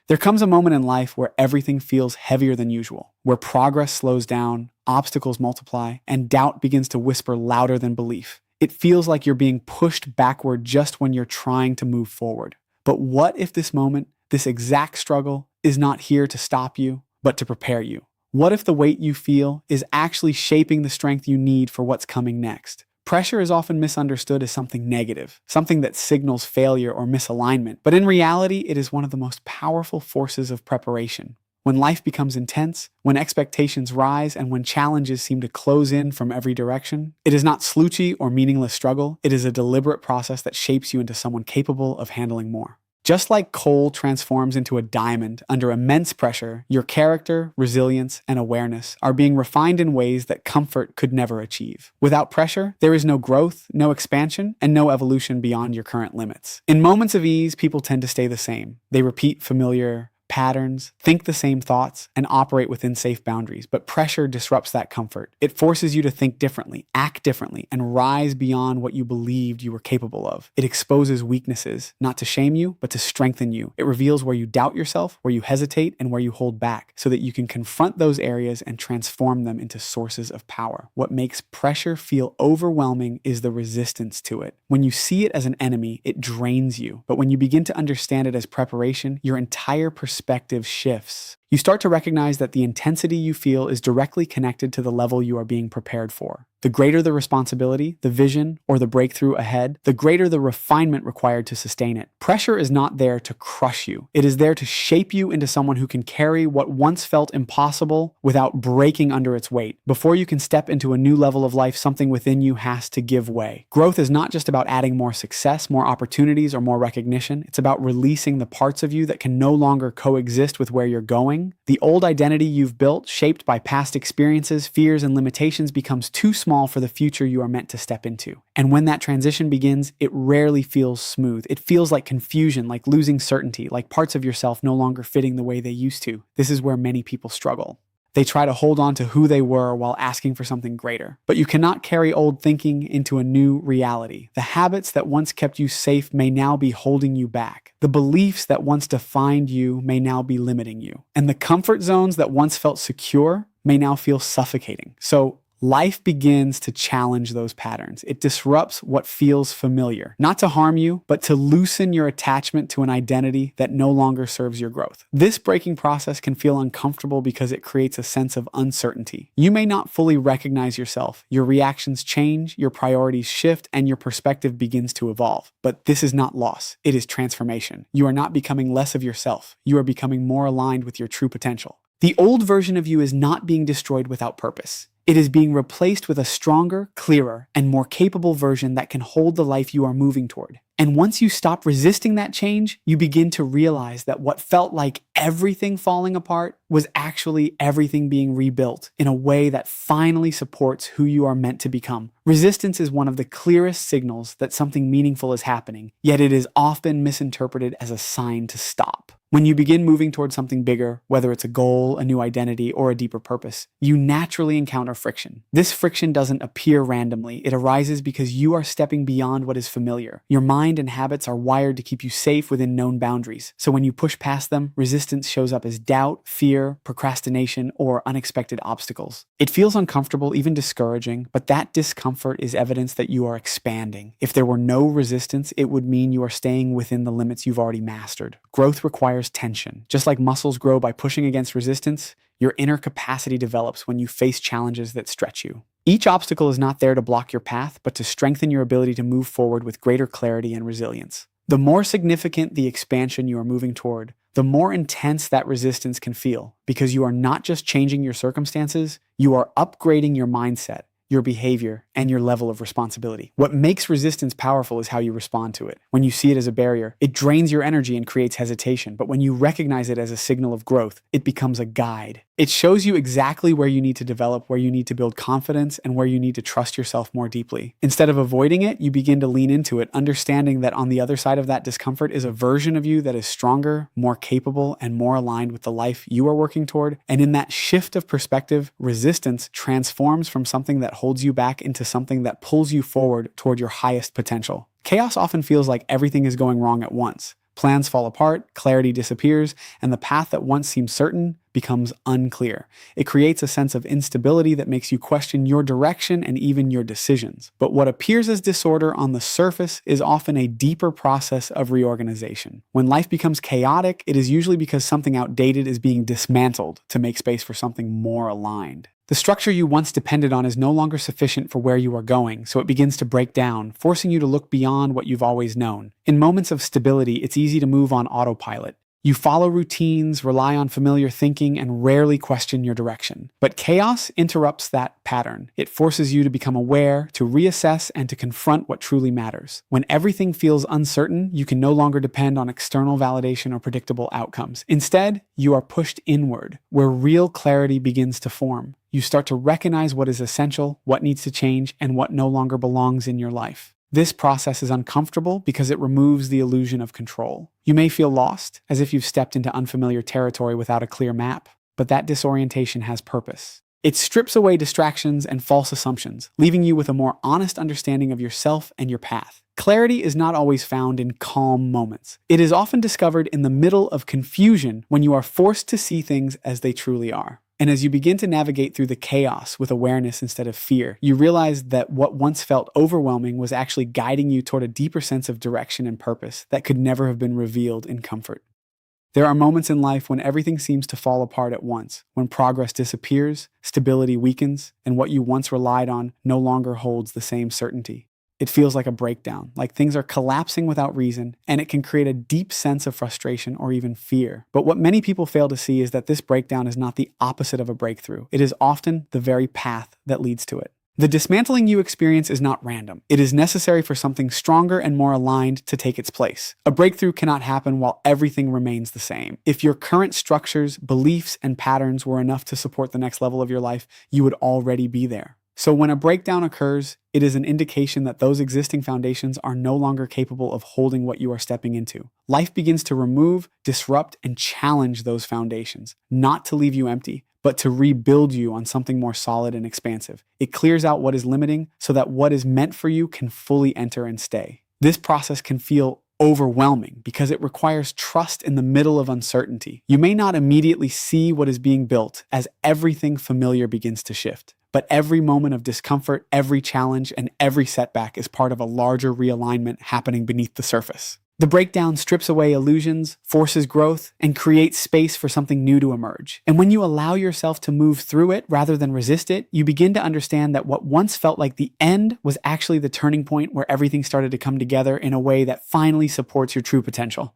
There comes a moment in life where everything feels heavier than usual, where progress slows down, obstacles multiply, and doubt begins to whisper louder than belief. It feels like you're being pushed backward just when you're trying to move forward. But what if this moment, this exact struggle, is not here to stop you, but to prepare you? What if the weight you feel is actually shaping the strength you need for what's coming next? Pressure is often misunderstood as something negative, something that signals failure or misalignment, but in reality, it is one of the most powerful forces of preparation. When life becomes intense, when expectations rise, and when challenges seem to close in from every direction, it is not sloochy or meaningless struggle, it is a deliberate process that shapes you into someone capable of handling more. Just like coal transforms into a diamond under immense pressure, your character, resilience, and awareness are being refined in ways that comfort could never achieve. Without pressure, there is no growth, no expansion, and no evolution beyond your current limits. In moments of ease, people tend to stay the same. They repeat familiar patterns, think the same thoughts, and operate within safe boundaries. But pressure disrupts that comfort. It forces you to think differently, act differently, and rise beyond what you believed you were capable of. It exposes weaknesses, not to shame you, but to strengthen you. It reveals where you doubt yourself, where you hesitate, and where you hold back, so that you can confront those areas and transform them into sources of power. What makes pressure feel overwhelming is the resistance to it. When you see it as an enemy, it drains you. But when you begin to understand it as preparation, your entire perspective shifts. You start to recognize that the intensity you feel is directly connected to the level you are being prepared for. The greater the responsibility, the vision, or the breakthrough ahead, the greater the refinement required to sustain it. Pressure is not there to crush you. It is there to shape you into someone who can carry what once felt impossible without breaking under its weight. Before you can step into a new level of life, something within you has to give way. Growth is not just about adding more success, more opportunities, or more recognition. It's about releasing the parts of you that can no longer coexist with where you're going. The old identity you've built, shaped by past experiences, fears, and limitations, becomes too small for the future you are meant to step into. And when that transition begins, it rarely feels smooth. It feels like confusion, like losing certainty, like parts of yourself no longer fitting the way they used to. This is where many people struggle. They try to hold on to who they were while asking for something greater. But you cannot carry old thinking into a new reality. The habits that once kept you safe may now be holding you back. The beliefs that once defined you may now be limiting you. And the comfort zones that once felt secure may now feel suffocating. So life begins to challenge those patterns. It disrupts what feels familiar, not to harm you, but to loosen your attachment to an identity that no longer serves your growth. This breaking process can feel uncomfortable because it creates a sense of uncertainty. You may not fully recognize yourself. Your reactions change, your priorities shift, and your perspective begins to evolve. But this is not loss. It is transformation. You are not becoming less of yourself. You are becoming more aligned with your true potential. The old version of you is not being destroyed without purpose. It is being replaced with a stronger, clearer, and more capable version that can hold the life you are moving toward. And once you stop resisting that change, you begin to realize that what felt like everything falling apart was actually everything being rebuilt in a way that finally supports who you are meant to become. Resistance is one of the clearest signals that something meaningful is happening, yet it is often misinterpreted as a sign to stop. When you begin moving towards something bigger, whether it's a goal, a new identity, or a deeper purpose, you naturally encounter friction. This friction doesn't appear randomly. It arises because you are stepping beyond what is familiar. Your mind and habits are wired to keep you safe within known boundaries. So when you push past them, resistance shows up as doubt, fear, procrastination, or unexpected obstacles. It feels uncomfortable, even discouraging, but that discomfort is evidence that you are expanding. If there were no resistance, it would mean you are staying within the limits you've already mastered. Growth requires tension. Just like muscles grow by pushing against resistance, your inner capacity develops when you face challenges that stretch you. Each obstacle is not there to block your path, but to strengthen your ability to move forward with greater clarity and resilience. The more significant the expansion you are moving toward, the more intense that resistance can feel, because you are not just changing your circumstances, you are upgrading your mindset, your behavior, and your level of responsibility. What makes resistance powerful is how you respond to it. When you see it as a barrier, it drains your energy and creates hesitation. But when you recognize it as a signal of growth, it becomes a guide. It shows you exactly where you need to develop, where you need to build confidence, and where you need to trust yourself more deeply. Instead of avoiding it, you begin to lean into it, understanding that on the other side of that discomfort is a version of you that is stronger, more capable, and more aligned with the life you are working toward. And in that shift of perspective, resistance transforms from something that holds you back into something that pulls you forward toward your highest potential. Chaos often feels like everything is going wrong at once. Plans fall apart, clarity disappears, and the path that once seemed certain becomes unclear. It creates a sense of instability that makes you question your direction and even your decisions. But what appears as disorder on the surface is often a deeper process of reorganization. When life becomes chaotic, it is usually because something outdated is being dismantled to make space for something more aligned. The structure you once depended on is no longer sufficient for where you are going, so it begins to break down, forcing you to look beyond what you've always known. In moments of stability, it's easy to move on autopilot. You follow routines, rely on familiar thinking, and rarely question your direction. But chaos interrupts that pattern. It forces you to become aware, to reassess, and to confront what truly matters. When everything feels uncertain, you can no longer depend on external validation or predictable outcomes. Instead, you are pushed inward, where real clarity begins to form. You start to recognize what is essential, what needs to change, and what no longer belongs in your life. This process is uncomfortable because it removes the illusion of control. You may feel lost, as if you've stepped into unfamiliar territory without a clear map, but that disorientation has purpose. It strips away distractions and false assumptions, leaving you with a more honest understanding of yourself and your path. Clarity is not always found in calm moments. It is often discovered in the middle of confusion when you are forced to see things as they truly are. And as you begin to navigate through the chaos with awareness instead of fear, you realize that what once felt overwhelming was actually guiding you toward a deeper sense of direction and purpose that could never have been revealed in comfort. There are moments in life when everything seems to fall apart at once, when progress disappears, stability weakens, and what you once relied on no longer holds the same certainty. It feels like a breakdown, like things are collapsing without reason, and it can create a deep sense of frustration or even fear. But what many people fail to see is that this breakdown is not the opposite of a breakthrough. It is often the very path that leads to it. The dismantling you experience is not random. It is necessary for something stronger and more aligned to take its place. A breakthrough cannot happen while everything remains the same. If your current structures, beliefs, and patterns were enough to support the next level of your life, you would already be there. So when a breakdown occurs, it is an indication that those existing foundations are no longer capable of holding what you are stepping into. Life begins to remove, disrupt, and challenge those foundations, not to leave you empty, but to rebuild you on something more solid and expansive. It clears out what is limiting so that what is meant for you can fully enter and stay. This process can feel overwhelming because it requires trust in the middle of uncertainty. You may not immediately see what is being built as everything familiar begins to shift. But every moment of discomfort, every challenge, and every setback is part of a larger realignment happening beneath the surface. The breakdown strips away illusions, forces growth, and creates space for something new to emerge. And when you allow yourself to move through it rather than resist it, you begin to understand that what once felt like the end was actually the turning point where everything started to come together in a way that finally supports your true potential.